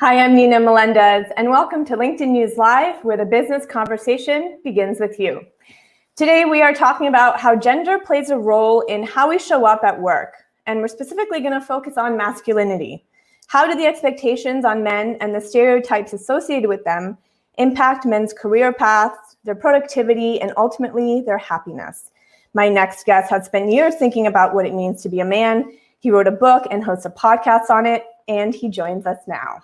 Hi, I'm Nina Melendez, and welcome to LinkedIn News Live, where the business conversation begins with you. Today, we are talking about how gender plays a role in how we show up at work, and we're specifically going to focus on masculinity. How do the expectations on men and the stereotypes associated with them impact men's career paths, their productivity, and ultimately their happiness? My next guest has spent years thinking about what it means to be a man. He wrote a book and hosts a podcast on it, and he joins us now.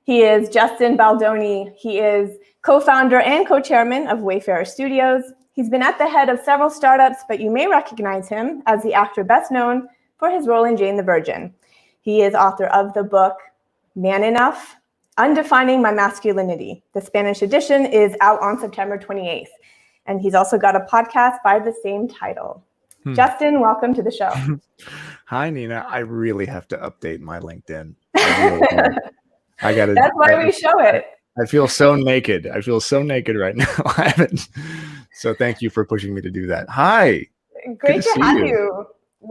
He is Justin Baldoni. He is co-founder and co-chairman of Wayfarer Studios. He's been at the head of several startups, but you may recognize him as the actor best known for his role in Jane the Virgin. He is author of the book, Man Enough, Undefining My Masculinity. The Spanish edition is out on September 28th. And he's also got a podcast by the same title. Justin, welcome to the show. Hi, Nina. I really have to update my LinkedIn. I got to. That's why we show it. I feel so naked. I feel so naked right now. I haven't. So thank you for pushing me to do that. Hi. Great to have you.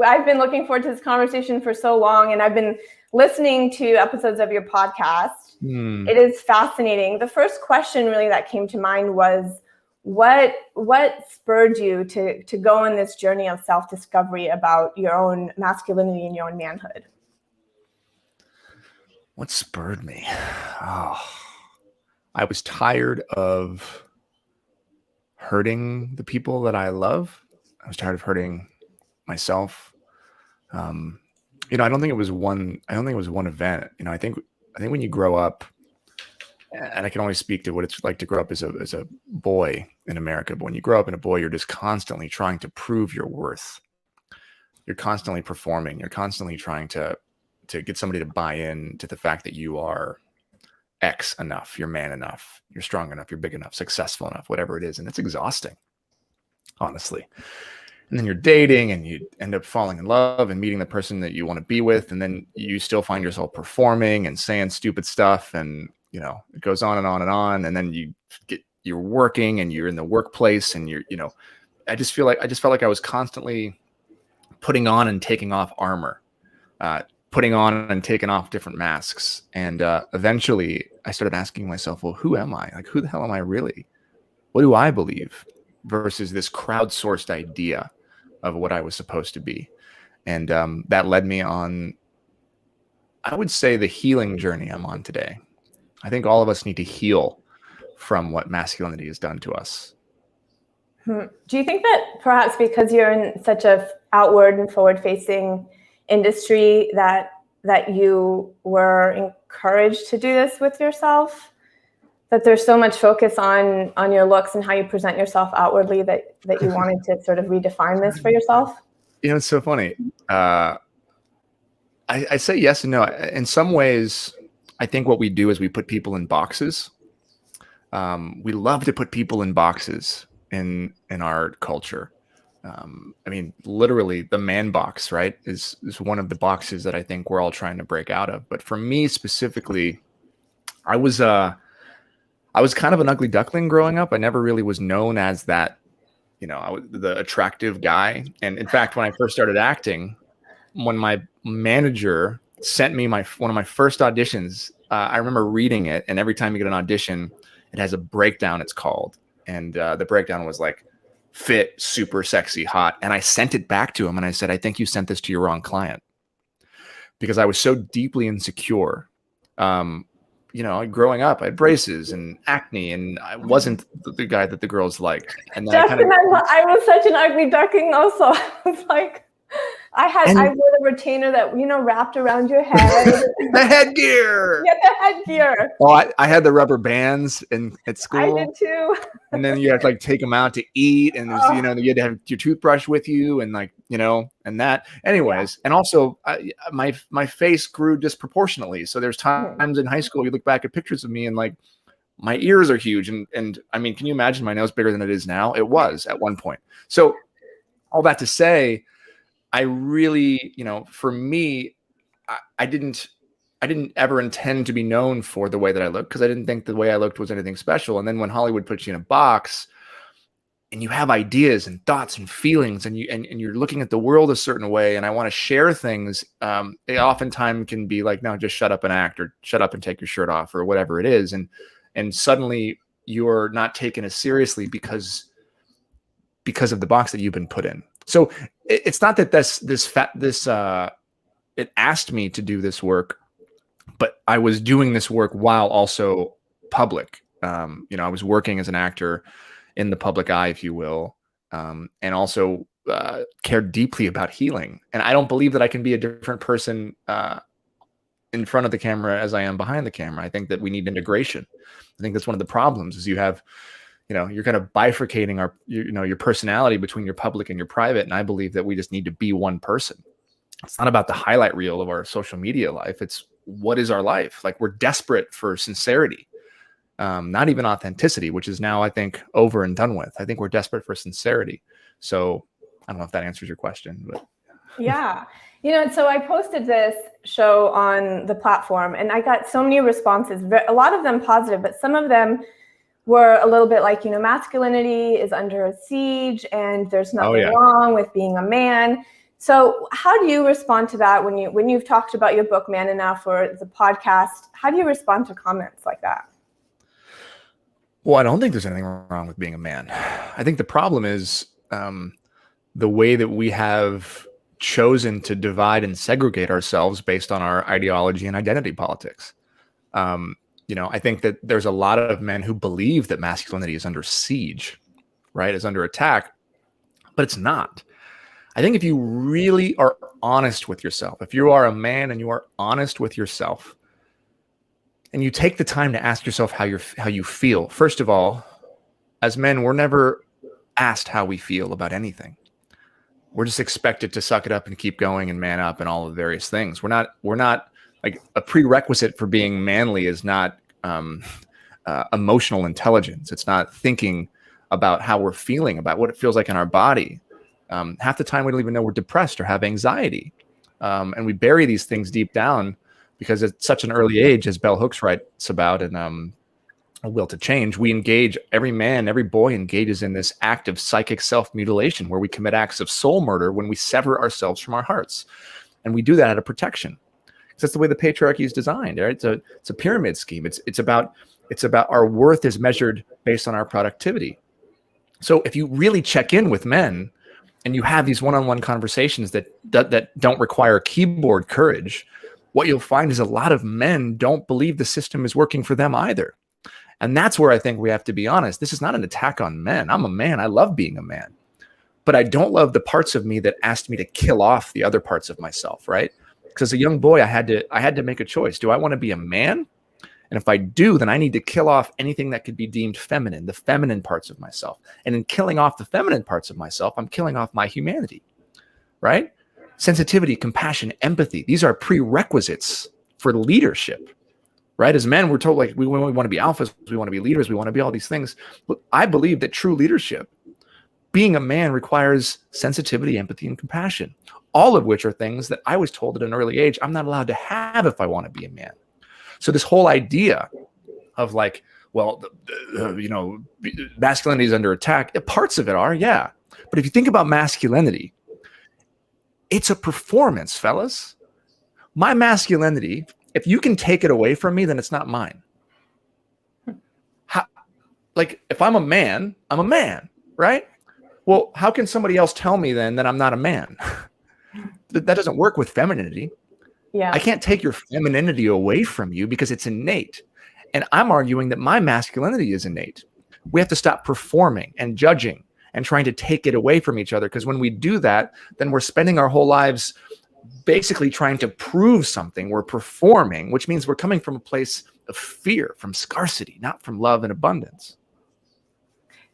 I've been looking forward to this conversation for so long, and I've been listening to episodes of your podcast. It is fascinating. The first question really that came to mind was, what spurred you to go on this journey of self-discovery about your own masculinity and your own manhood? What spurred me? Oh, I was tired of hurting the people that I love. I was tired of hurting myself. I don't think it was one event. I think when you grow up, and I can only speak to what it's like to grow up as a boy in America. But when you grow up in a boy, you're just constantly trying to prove your worth. You're constantly performing. You're constantly trying to get somebody to buy in to the fact that you are X enough, you're man enough, you're strong enough, you're big enough, successful enough, whatever it is. And it's exhausting, honestly. And then you're dating and you end up falling in love and meeting the person that you want to be with. And then you still find yourself performing and saying stupid stuff. And, it goes on and on and on. And then you're working and you're in the workplace and I just felt like I was constantly putting on and taking off armor, putting on and taking off different masks. And eventually I started asking myself, well, who am I? Like, who the hell am I really? What do I believe versus this crowdsourced idea of what I was supposed to be? And that led me on, I would say, the healing journey I'm on today. I think all of us need to heal from what masculinity has done to us. Do you think that perhaps because you're in such a outward and forward-facing industry that you were encouraged to do this with yourself, that there's so much focus on your looks and how you present yourself outwardly that you wanted to sort of redefine this for yourself? It's so funny. I say yes and no. In some ways, I think what we do is we put people in boxes. We love to put people in boxes in our culture. Literally the man box, right, is one of the boxes that I think we're all trying to break out of. But for me specifically, I was kind of an ugly duckling growing up. I never really was known as that, I was the attractive guy. And in fact, when I first started acting, when my manager sent me one of my first auditions, I remember reading it. And every time you get an audition, it has a breakdown, it's called. And the breakdown was like, fit, super sexy, hot. And I sent it back to him and I said, I think you sent this to your wrong client, because I was so deeply insecure. Growing up, I had braces and acne and I wasn't the guy that the girls liked. And then Justin, I was such an ugly duckling also. I was like, I wore a retainer that, wrapped around your head. The headgear. Yeah, the headgear. Oh, I had the rubber bands at school. I did too. And then you had to take them out to eat, and there's, you had to have your toothbrush with you, and and that. Anyways, yeah. And also my face grew disproportionately. So there's times in high school you look back at pictures of me and my ears are huge, and I mean, can you imagine my nose bigger than it is now? It was at one point. So all that to say, I really, for me, I didn't ever intend to be known for the way that I looked, because I didn't think the way I looked was anything special. And then when Hollywood puts you in a box, and you have ideas and thoughts and feelings, and you're looking at the world a certain way, and I want to share things, they oftentimes can be like, no, just shut up and act, or shut up and take your shirt off, or whatever it is. And suddenly you're not taken as seriously because of the box that you've been put in. So it's not that it asked me to do this work, but I was doing this work while also public. I was working as an actor in the public eye, if you will, and also cared deeply about healing. And I don't believe that I can be a different person in front of the camera as I am behind the camera. I think that we need integration. I think that's one of the problems, is you have, you're kind of bifurcating your personality between your public and your private. And I believe that we just need to be one person. It's not about the highlight reel of our social media life. It's what is our life? Like, we're desperate for sincerity, not even authenticity, which is now, I think, over and done with. I think we're desperate for sincerity. So I don't know if that answers your question, but. Yeah. So I posted this show on the platform, and I got so many responses, a lot of them positive, but some of them were a little bit like, masculinity is under siege and there's nothing wrong with being a man. So how do you respond to that when you've talked about your book, Man Enough, or the podcast? How do you respond to comments like that? Well, I don't think there's anything wrong with being a man. I think the problem is the way that we have chosen to divide and segregate ourselves based on our ideology and identity politics. I think that there's a lot of men who believe that masculinity is under siege, right? Is under attack, but it's not. I think if you really are honest with yourself, if you are a man and you are honest with yourself, and you take the time to ask yourself how you feel. First of all, as men, we're never asked how we feel about anything. We're just expected to suck it up and keep going and man up and all of the various things. We're not like, a prerequisite for being manly is not emotional intelligence. It's not thinking about how we're feeling, about what it feels like in our body. Half the time we don't even know we're depressed or have anxiety. And we bury these things deep down because at such an early age, as Bell Hooks writes about in A Will to Change, we engage, every man, every boy engages in this act of psychic self-mutilation where we commit acts of soul murder when we sever ourselves from our hearts. And we do that out of protection. Because that's the way the patriarchy is designed, right? It's a pyramid scheme. It's about our worth is measured based on our productivity. So if you really check in with men and you have these one-on-one conversations that don't require keyboard courage, what you'll find is a lot of men don't believe the system is working for them either. And that's where I think we have to be honest. This is not an attack on men. I'm a man. I love being a man. But I don't love the parts of me that asked me to kill off the other parts of myself, right? Because as a young boy, I had to make a choice. Do I want to be a man? And if I do, then I need to kill off anything that could be deemed feminine, the feminine parts of myself. And in killing off the feminine parts of myself, I'm killing off my humanity, right? Sensitivity, compassion, empathy. These are prerequisites for leadership, right? As men, we're told like we want to be alphas, we want to be leaders, we want to be all these things. But I believe that true leadership, being a man, requires sensitivity, empathy, and compassion, all of which are things that I was told at an early age I'm not allowed to have if I want to be a man. So this whole idea of like, well, masculinity is under attack. Parts of it are, yeah. But if you think about masculinity, it's a performance, fellas. My masculinity, if you can take it away from me, then it's not mine. Like, if I'm a man, right? Well, how can somebody else tell me then that I'm not a man? That doesn't work with femininity. Yeah. I can't take your femininity away from you because it's innate. And I'm arguing that my masculinity is innate. We have to stop performing and judging and trying to take it away from each other. Because when we do that, then we're spending our whole lives basically trying to prove something. We're performing, which means we're coming from a place of fear, from scarcity, not from love and abundance.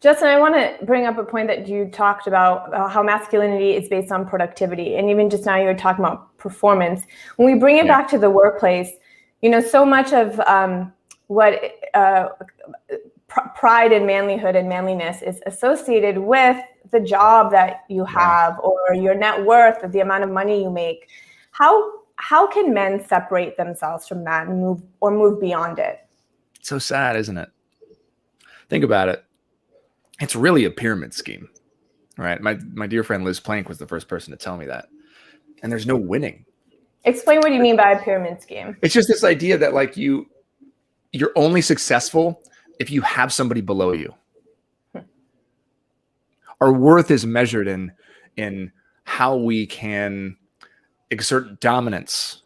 Justin, I want to bring up a point that you talked about, how masculinity is based on productivity. And even just now you were talking about performance. When we bring it back to the workplace, so much of what pride in manlyhood and manliness is associated with the job that you have or your net worth or the amount of money you make. How can men separate themselves from that and move beyond it? It's so sad, isn't it? Think about it. It's really a pyramid scheme, right? My dear friend Liz Plank was the first person to tell me that. And there's no winning. Explain what you mean by a pyramid scheme. It's just this idea that like you're only successful if you have somebody below you. Our worth is measured in how we can exert dominance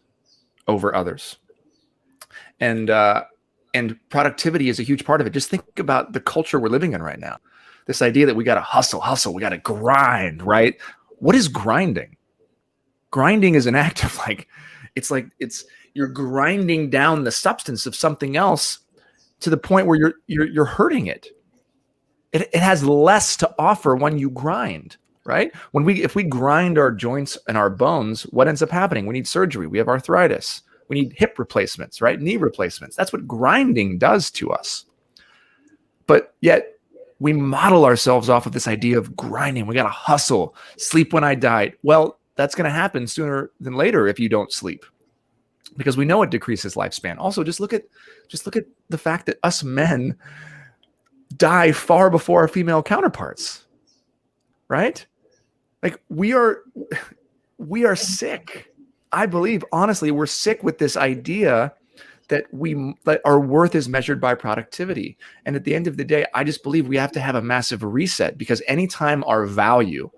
over others. And productivity is a huge part of it. Just think about the culture we're living in right now. This idea that we got to hustle, we got to grind, right? What is grinding? Grinding is an act of you're grinding down the substance of something else to the point where you're hurting it. It has less to offer when you grind, right? If we grind our joints and our bones, what ends up happening? We need surgery. We have arthritis. We need hip replacements, right? Knee replacements. That's what grinding does to us. But yet we model ourselves off of this idea of grinding. We got to hustle, sleep when I die. Well, that's going to happen sooner than later if you don't sleep, because we know it decreases lifespan. Also, just look at the fact that us men die far before our female counterparts, right? Like we are sick. I believe, honestly, we're sick with this idea that our worth is measured by productivity. And at the end of the day, I just believe we have to have a massive reset, because anytime our value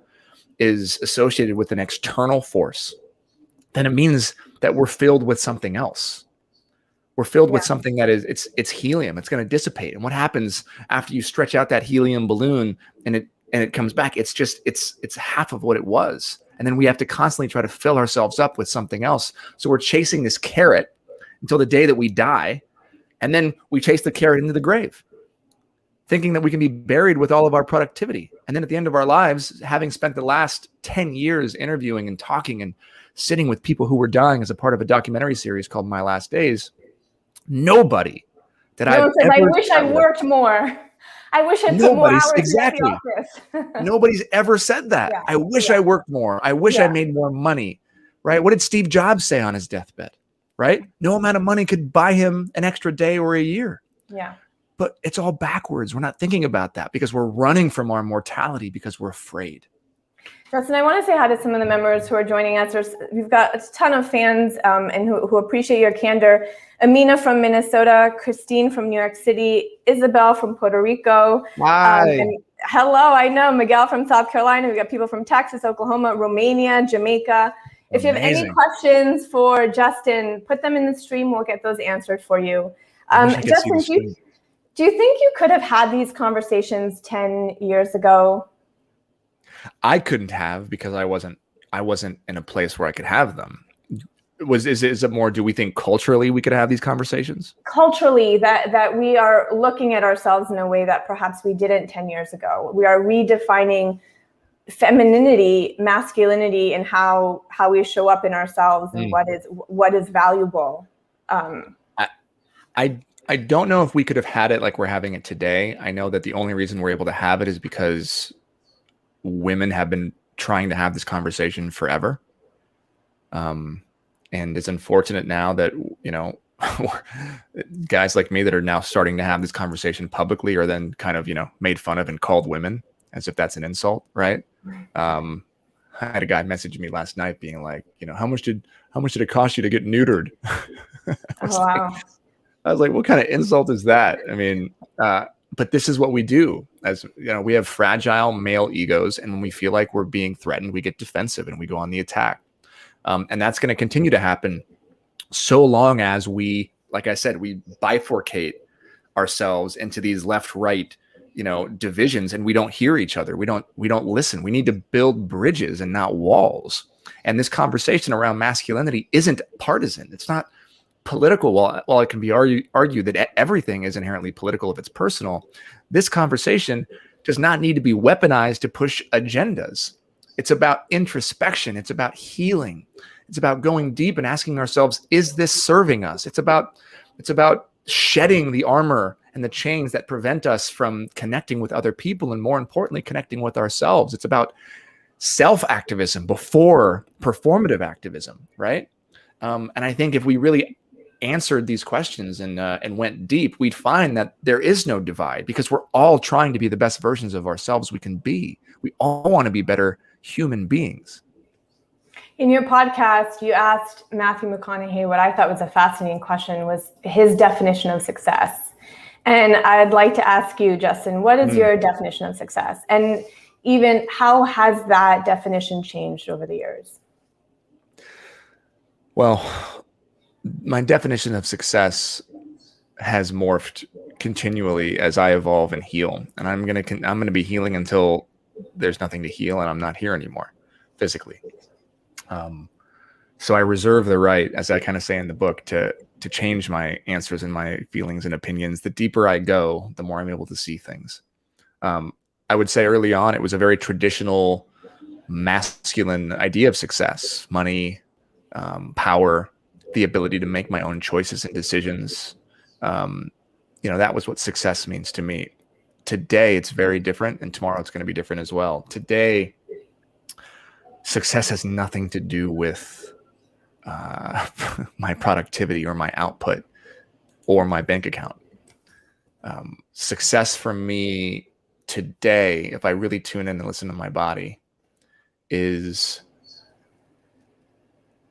is associated with an external force, then it means that we're filled with something else. We're filled with something that it's helium. It's going to dissipate. And what happens after you stretch out that helium balloon and it comes back? It's half of what it was. And then we have to constantly try to fill ourselves up with something else. So we're chasing this carrot until the day that we die. And then we chase the carrot into the grave, thinking that we can be buried with all of our productivity. And then at the end of our lives, having spent the last 10 years interviewing and talking and sitting with people who were dying as a part of a documentary series called My Last Days, nobody that I wish I worked more. I wish I put more hours in the office. Nobody's ever said that. Yeah. I wish I worked more. I wish I made more money, right? What did Steve Jobs say on his deathbed, right? No amount of money could buy him an extra day or a year. Yeah. But it's all backwards. We're not thinking about that because we're running from our mortality because we're afraid. Justin, I want to say hi to some of the members who are joining us. We've got a ton of fans and who appreciate your candor. Amina from Minnesota, Christine from New York City, Isabel from Puerto Rico. Hi. And hello, I know, Miguel from South Carolina. We've got people from Texas, Oklahoma, Romania, Jamaica. If you have any questions for Justin, put them in the stream. We'll get those answered for you. Justin, do you think you could have had these conversations 10 years ago? I couldn't have, because I wasn't in a place where I could have them. Is it more, do we think culturally we could have these conversations? Culturally, that we are looking at ourselves in a way that perhaps we didn't 10 years ago. We are redefining femininity, masculinity, and how we show up in ourselves and what is valuable. I don't know if we could have had it like we're having it today. I know that the only reason we're able to have it is because women have been trying to have this conversation forever. And it's unfortunate now that, guys like me that are now starting to have this conversation publicly are then kind of, made fun of and called women as if that's an insult, right? I had a guy message me last night being like, how much did it cost you to get neutered? I was like, what kind of insult is that? I mean, but this is what we do. As we have fragile male egos, and when we feel like we're being threatened, we get defensive and we go on the attack. And that's going to continue to happen so long as we, like I said, we bifurcate ourselves into these left-right, divisions, and we don't hear each other. We don't listen. We need to build bridges and not walls. And this conversation around masculinity isn't partisan. It's not political. While it can be argued that everything is inherently political if it's personal, this conversation does not need to be weaponized to push agendas. It's about introspection. It's about healing. It's about going deep and asking ourselves, is this serving us? It's about shedding the armor and the chains that prevent us from connecting with other people, and more importantly, connecting with ourselves. It's about self-activism before performative activism, right? And I think if we really answered these questions and went deep, we'd find that there is no divide, because we're all trying to be the best versions of ourselves we can be. We all want to be better human beings. In your podcast, you asked Matthew McConaughey what I thought was a fascinating question, was his definition of success. And I'd like to ask you, Justin, what is your definition of success? And even how has that definition changed over the years? Well, my definition of success has morphed continually as I evolve and heal. And I'm going to be healing until there's nothing to heal and I'm not here anymore physically. So I reserve the right, as I kind of say in the book, to change my answers and my feelings and opinions. The deeper I go, the more I'm able to see things. I would say early on, it was a very traditional masculine idea of success: money, power, the ability to make my own choices and decisions. That was what success means to me. Today, it's very different, and tomorrow it's going to be different as well. Today, success has nothing to do with my productivity or my output or my bank account. Success for me today, if I really tune in and listen to my body, is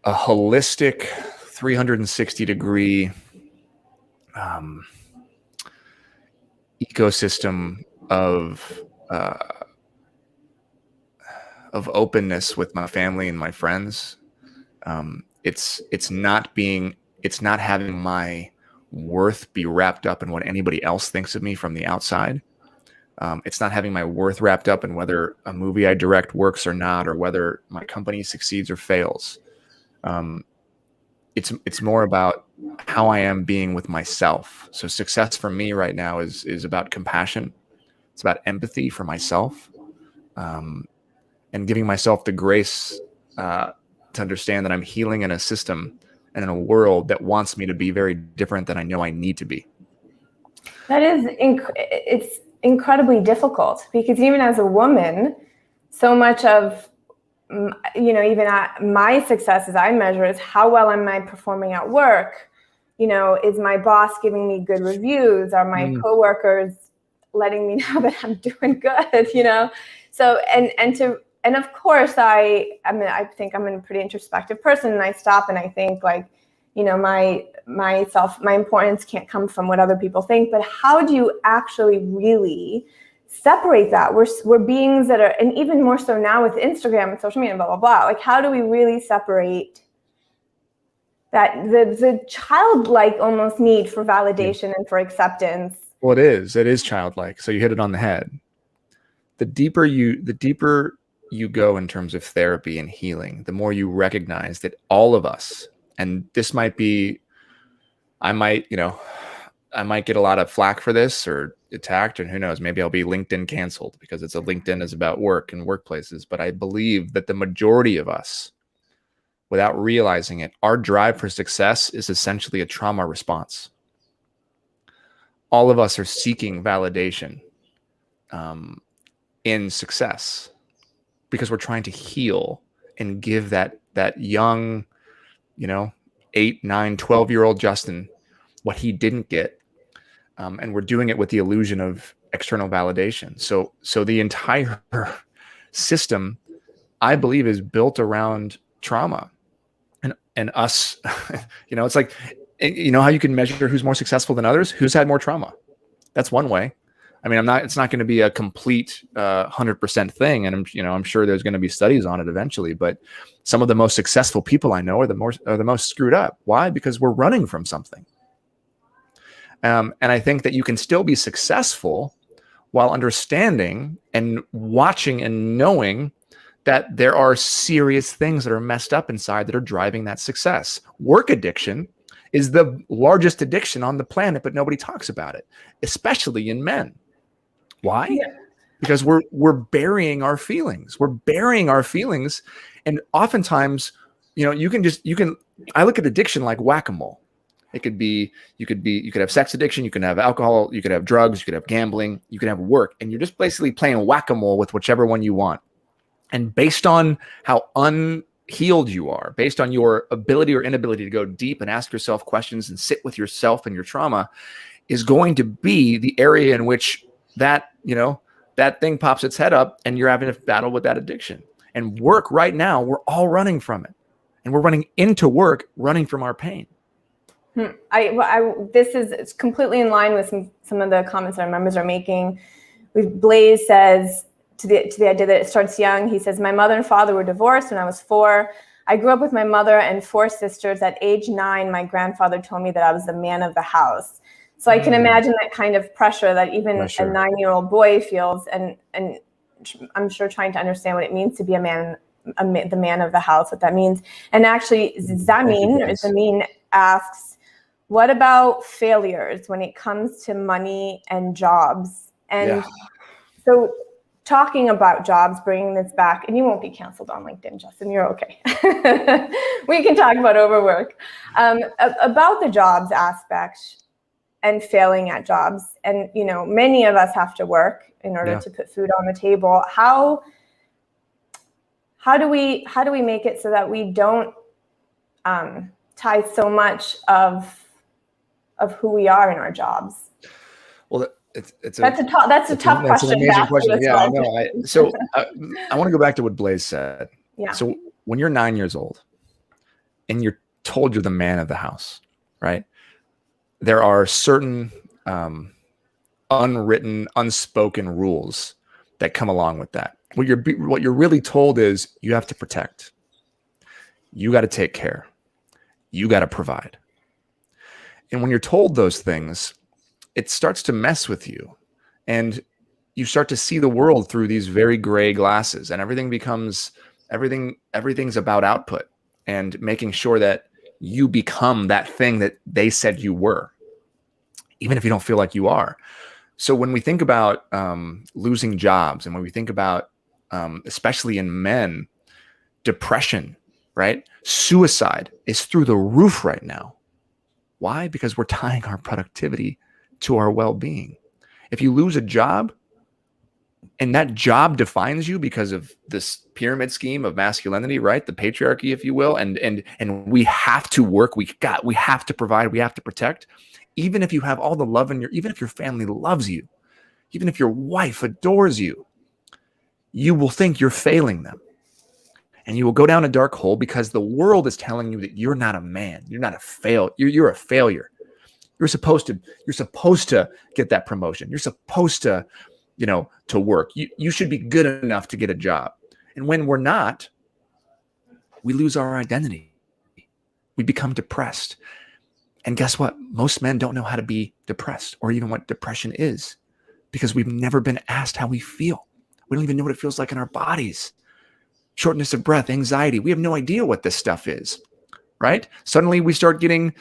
a holistic 360-degree ecosystem of openness with my family and my friends. It's not having my worth be wrapped up in what anybody else thinks of me from the outside. It's not having my worth wrapped up in whether a movie I direct works or not, or whether my company succeeds or fails. It's more about how I am being with myself. So success for me right now is about compassion. It's about empathy for myself, and giving myself the grace to understand that I'm healing in a system and in a world that wants me to be very different than I know I need to be. That is, it's incredibly difficult, because even as a woman, so much of, even my success as I measure is how well am I performing at work? Is my boss giving me good reviews? Are my coworkers letting me know that I'm doing good? So, and of course I think I'm a pretty introspective person, and I stop and I think my importance can't come from what other people think, but how do you actually really separate that? We're beings that are, and even more so now with Instagram and social media and blah, blah, blah. Like, how do we really separate that, the childlike almost need for validation and for acceptance? Well, it is childlike. So you hit it on the head. The deeper you go in terms of therapy and healing, the more you recognize that all of us, and this might be, I might get a lot of flack for this or attacked, and who knows, maybe I'll be LinkedIn canceled because LinkedIn is about work and workplaces. But I believe that the majority of us, without realizing it, our drive for success is essentially a trauma response. All of us are seeking validation in success because we're trying to heal and give that young, 8, 9, 12-year-old Justin what he didn't get. And we're doing it with the illusion of external validation. So the entire system, I believe, is built around trauma and us. It's like, how you can measure who's more successful than others? Who's had more trauma? That's one way. I mean, it's not going to be a complete 100% thing. And I'm sure there's going to be studies on it eventually, but some of the most successful people I know are the most screwed up. Why? Because we're running from something. And I think that you can still be successful while understanding and watching and knowing that there are serious things that are messed up inside that are driving that success. Work addiction is the largest addiction on the planet, but nobody talks about it, especially in men. Why? Yeah. Because we're burying our feelings. We're burying our feelings. And oftentimes, I look at addiction like whack-a-mole. It could be, you could have sex addiction, you can have alcohol, you could have drugs, you could have gambling, you can have work, and you're just basically playing whack-a-mole with whichever one you want. And based on how healed you are, based on your ability or inability to go deep and ask yourself questions and sit with yourself and your trauma, is going to be the area in which that, that thing pops its head up and you're having to battle with that addiction. And work right now, we're all running from it. And we're running into work, running from our pain. This is completely in line with some of the comments our members are making. Blaze says, to the idea that it starts young, he says, my mother and father were divorced when I was 4. I grew up with my mother and 4 sisters. At age 9, my grandfather told me that I was the man of the house. So I can imagine that kind of pressure that even a 9-year-old boy feels, and I'm sure trying to understand what it means to be the man of the house, what that means. And actually, Zamin asks, what about failures when it comes to money and jobs? And so talking about jobs, bringing this back, and you won't be canceled on LinkedIn, Justin, you're okay. We can talk about overwork. About the jobs aspect and failing at jobs. And, many of us have to work in order to put food on the table. How do we make it so that we don't tie so much of who we are in our jobs? Well, that's a tough question. An amazing question. Yeah, I know. So I want to go back to what Blaze said. Yeah. So when you're 9 years old and you're told you're the man of the house, right? There are certain unwritten, unspoken rules that come along with that. What you're really told is you have to protect. You got to take care. You got to provide. And when you're told those things, it starts to mess with you, and you start to see the world through these very gray glasses, and everything's about output and making sure that you become that thing that they said you were, even if you don't feel like you are. So when we think about losing jobs, and when we think about, especially in men, depression, right? Suicide is through the roof right now. Why? Because we're tying our productivity to our well-being. If you lose a job and that job defines you because of this pyramid scheme of masculinity, right? The patriarchy, if you will, and we have to work, we have to provide, we have to protect. Even if you have all the love even if your family loves you, even if your wife adores you, you will think you're failing them. And you will go down a dark hole because the world is telling you that you're not a man. You're not a you're a failure. You're supposed to get that promotion. You're supposed to, to work. You should be good enough to get a job. And when we're not, we lose our identity. We become depressed. And guess what? Most men don't know how to be depressed or even what depression is, because we've never been asked how we feel. We don't even know what it feels like in our bodies. Shortness of breath, anxiety. We have no idea what this stuff is, right? Suddenly we start getting,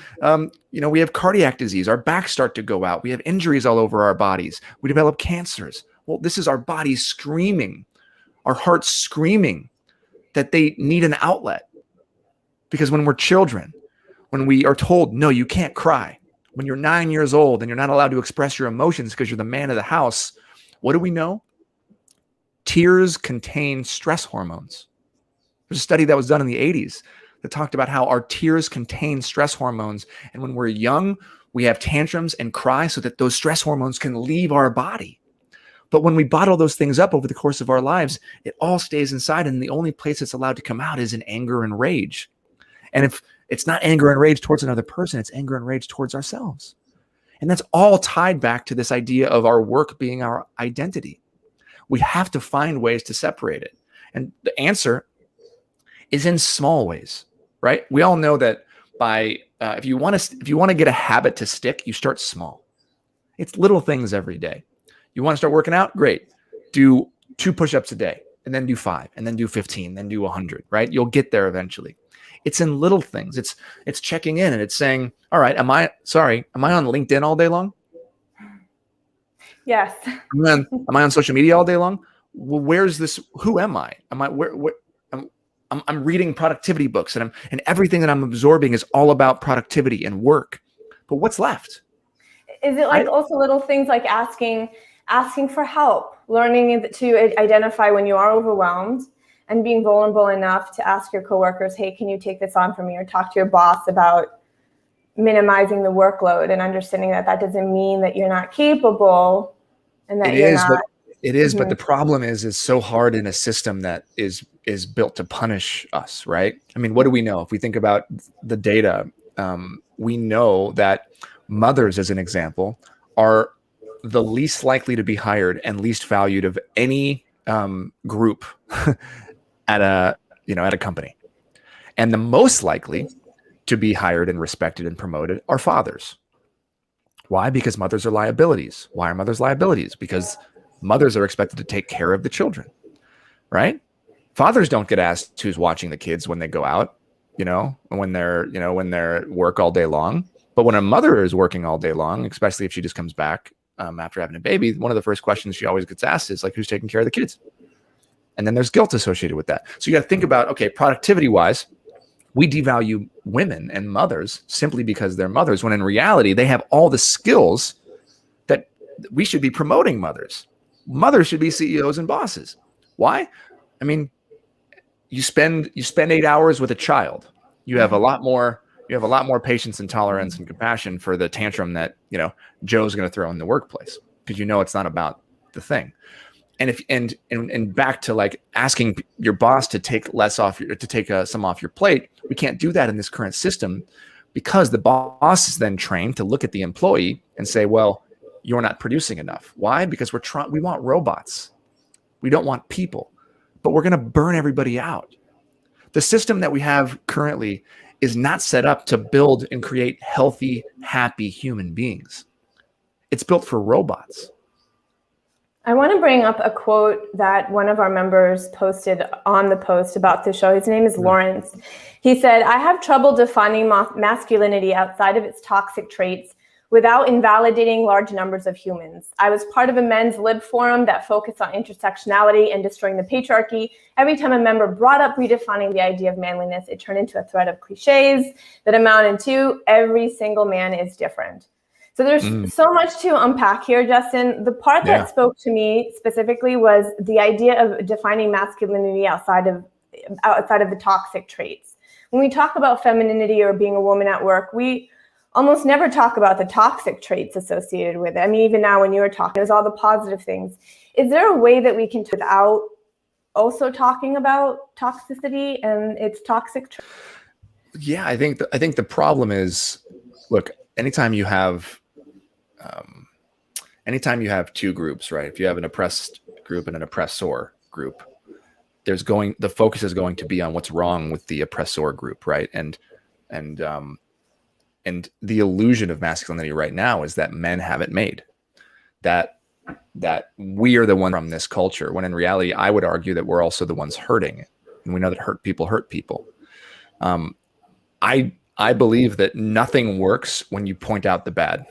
we have cardiac disease. Our backs start to go out. We have injuries all over our bodies. We develop cancers. Well, this is our bodies screaming, our hearts screaming that they need an outlet. Because when we're children, when we are told, no, you can't cry, when you're 9 years old and you're not allowed to express your emotions because you're the man of the house, what do we know? Tears contain stress hormones. There's a study that was done in the 80s that talked about how our tears contain stress hormones. And when we're young, we have tantrums and cry so that those stress hormones can leave our body. But when we bottle those things up over the course of our lives, it all stays inside. And the only place it's allowed to come out is in anger and rage. And if it's not anger and rage towards another person, it's anger and rage towards ourselves. And that's all tied back to this idea of our work being our identity. We have to find ways to separate it. And the answer is in small ways, right? We all know that if you want to get a habit to stick, you start small. It's little things every day. You want to start working out? Great. Do 2 push-ups a day, and then do 5, and then do 15, then do 100, right? You'll get there eventually. It's in little things. It's checking in and it's saying, all right, am I on LinkedIn all day long? Yes. Am I on social media all day long? Well, where's this? Who am I? I'm reading productivity books, and everything that I'm absorbing is all about productivity and work. But what's left? Is it also little things like asking for help, learning to identify when you are overwhelmed, and being vulnerable enough to ask your coworkers, hey, can you take this on for me? Or talk to your boss about minimizing the workload and understanding that that doesn't mean that you're not capable and that you're not. It is, but the problem is it's so hard in a system that is built to punish us, right? I mean, what do we know? If we think about the data, we know that mothers, as an example, are the least likely to be hired and least valued of any group at a company, and the most likely to be hired and respected and promoted are fathers. Why? Because mothers are liabilities. Why are mothers liabilities? Because mothers are expected to take care of the children, right? Fathers don't get asked who's watching the kids when they go out, when they're at work all day long. But when a mother is working all day long, especially if she just comes back after having a baby, one of the first questions she always gets asked is like, who's taking care of the kids? And then there's guilt associated with that. So you got to think about, okay, productivity wise, we devalue women and mothers simply because they're mothers, when in reality, they have all the skills that we should be promoting mothers. Mothers should be CEOs and bosses. Why? I mean, you spend 8 hours with a child. You have a lot more patience and tolerance and compassion for the tantrum that, Joe's going to throw in the workplace, because it's not about the thing. And back to like asking your boss to take some off your plate. We can't do that in this current system, because the boss is then trained to look at the employee and say, well, you're not producing enough. Why? Because we want robots. We don't want people, but we're going to burn everybody out. The system that we have currently is not set up to build and create healthy, happy human beings. It's built for robots. I want to bring up a quote that one of our members posted on the post about the show. His name is Lawrence. He said, I have trouble defining masculinity outside of its toxic traits without invalidating large numbers of humans. I was part of a men's lib forum that focused on intersectionality and destroying the patriarchy. Every time a member brought up redefining the idea of manliness, it turned into a thread of cliches that amounted to every single man is different. So there's so much to unpack here, Justin. The part that spoke to me specifically was the idea of defining masculinity outside of the toxic traits. When we talk about femininity or being a woman at work, we almost never talk about the toxic traits associated with it. I mean, even now when you were talking, there's all the positive things. Is there a way that we can, without also talking about toxicity and its toxic traits? Yeah, I think the problem is, look, anytime you have two groups, right? If you have an oppressed group and an oppressor group, the focus is going to be on what's wrong with the oppressor group, right? And the illusion of masculinity right now is that men have it made, that we are the one from this culture, when in reality, I would argue that we're also the ones hurting. And we know that hurt people. I believe that nothing works when you point out the bad.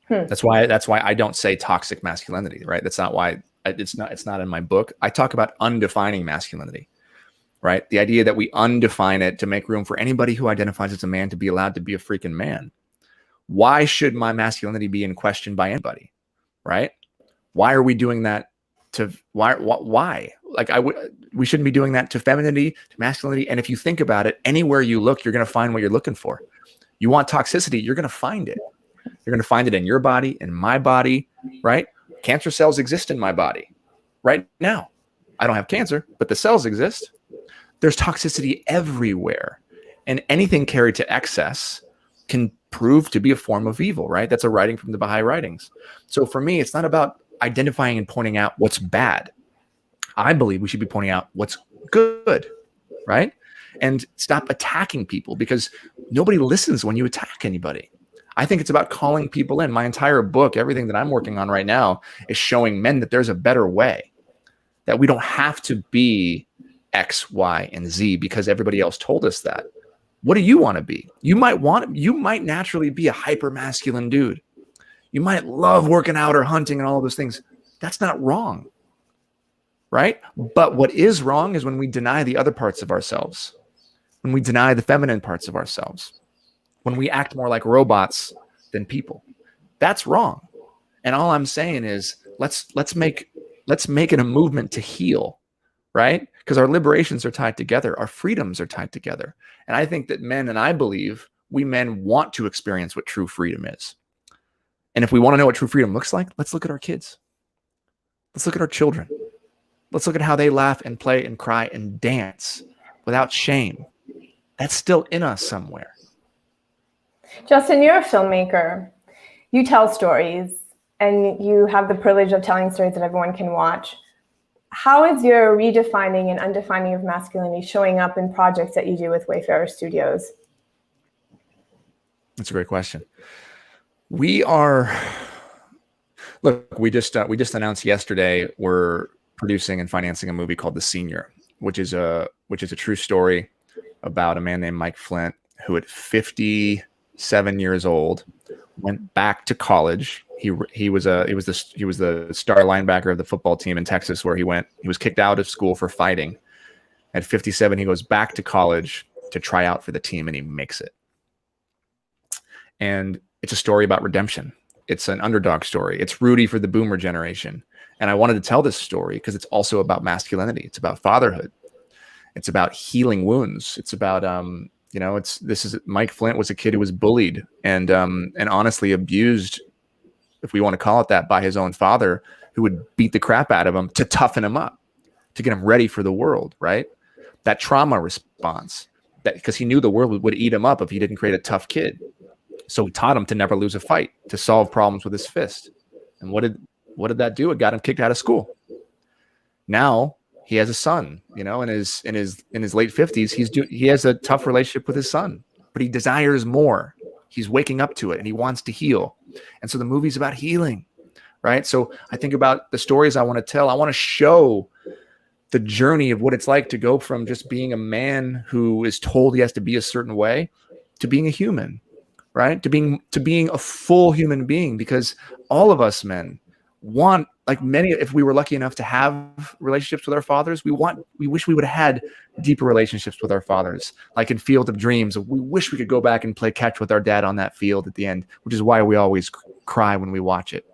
That's why I don't say toxic masculinity, right? That's not why it's not in my book. I talk about undefining masculinity, right? The idea that we undefine it to make room for anybody who identifies as a man to be allowed to be a freaking man. Why should my masculinity be in question by anybody, right? Why are we doing that why? Like we shouldn't be doing that to femininity, to masculinity. And if you think about it, anywhere you look, you're going to find what you're looking for. You want toxicity, you're going to find it. You're going to find it in your body, in my body, right? Cancer cells exist in my body right now. I don't have cancer, but the cells exist. There's toxicity everywhere, and anything carried to excess can prove to be a form of evil, right? That's a writing from the Baha'i writings. So for me, it's not about identifying and pointing out what's bad. I believe we should be pointing out what's good, right? And stop attacking people, because nobody listens when you attack anybody. I think it's about calling people in. My entire book, everything that I'm working on right now, is showing men that there's a better way, that we don't have to be X, Y, and Z because everybody else told us that. What do you want to be? You might naturally be a hyper masculine dude. You might love working out or hunting and all of those things. That's not wrong, right? But what is wrong is when we deny the other parts of ourselves, when we deny the feminine parts of ourselves, when we act more like robots than people. That's wrong. And all I'm saying is let's make it a movement to heal, right? Because our liberations are tied together. Our freedoms are tied together. And I think that men, and I believe we men want to experience what true freedom is. And if we want to know what true freedom looks like, let's look at our kids. Let's look at our children. Let's look at how they laugh and play and cry and dance without shame. That's still in us somewhere. Justin, you're a filmmaker. You tell stories, and you have the privilege of telling stories that everyone can watch. How is your redefining and undefining of masculinity showing up in projects that you do with Wayfarer Studios? That's a great question. We just announced yesterday we're producing and financing a movie called The Senior, which is a true story about a man named Mike Flint who at 57 years old went back to college. He was the star linebacker of the football team in Texas where he was kicked out of school for fighting. At 57, he goes back to college to try out for the team and he makes it. And it's a story about redemption. It's an underdog story. It's Rudy for the boomer generation. And I wanted to tell this story because it's also about masculinity. It's about fatherhood. It's about healing wounds. It's about, Mike Flint was a kid who was bullied and honestly abused, if we want to call it that, by his own father, who would beat the crap out of him to toughen him up, to get him ready for the world, right? That trauma response, because he knew the world would eat him up if he didn't create a tough kid. So he taught him to never lose a fight, to solve problems with his fist. And what did that do? It got him kicked out of school. Now he has a son, in his late 50s. He has a tough relationship with his son, but he desires more. He's waking up to it and he wants to heal. And so the movie's about healing, right? So I think about the stories I want to tell. I want to show the journey of what it's like to go from just being a man who is told he has to be a certain way to being a human, right? To being a full human being, because all of us men want, like many, if we were lucky enough to have relationships with our fathers, we wish we would have had deeper relationships with our fathers, like in Field of Dreams. We wish we could go back and play catch with our dad on that field at the end, which is why we always cry when we watch it.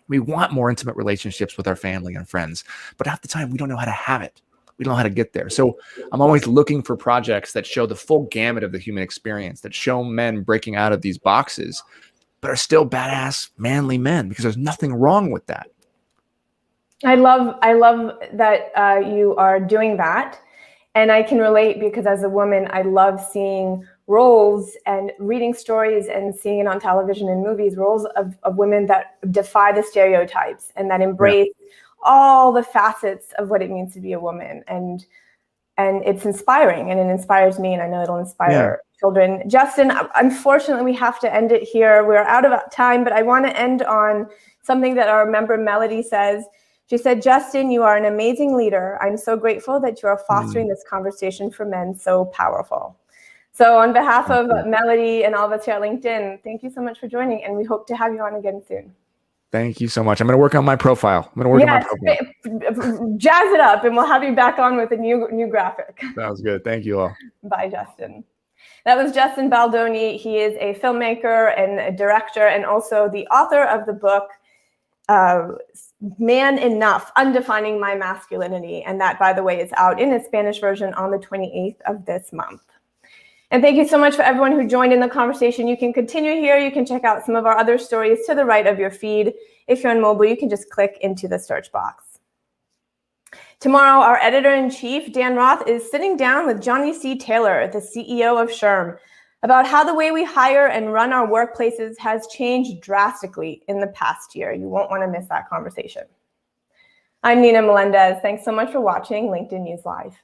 We want more intimate relationships with our family and friends, but half the time we don't know how to have it. We don't know how to get there. So I'm always looking for projects that show the full gamut of the human experience, that show men breaking out of these boxes, but are still badass, manly men, because there's nothing wrong with that. I love that you are doing that. And I can relate because as a woman, I love seeing roles and reading stories and seeing it on television and movies, roles of women that defy the stereotypes and that embrace all the facets of what it means to be a woman. And it's inspiring, and it inspires me, and I know it'll inspire children. Justin, unfortunately, we have to end it here. We're out of time, but I want to end on something that our member Melody says. She said, Justin, you are an amazing leader. I'm so grateful that you are fostering this conversation for men, so powerful. So on behalf of Melody and all of us here at LinkedIn, thank you so much for joining, and we hope to have you on again soon. Thank you so much. I'm going to work on my profile. Jazz it up, and we'll have you back on with a new graphic. Sounds good. Thank you all. Bye, Justin. That was Justin Baldoni. He is a filmmaker and a director, and also the author of the book, Man Enough, Undefining My Masculinity. And that, by the way, is out in its Spanish version on the 28th of this month. And thank you so much for everyone who joined in the conversation. You can continue here. You can check out some of our other stories to the right of your feed. If you're on mobile, you can just click into the search box. Tomorrow, our editor-in-chief, Dan Roth, is sitting down with Johnny C. Taylor, the CEO of SHRM, about how the way we hire and run our workplaces has changed drastically in the past year. You won't want to miss that conversation. I'm Nina Melendez. Thanks so much for watching LinkedIn News Live.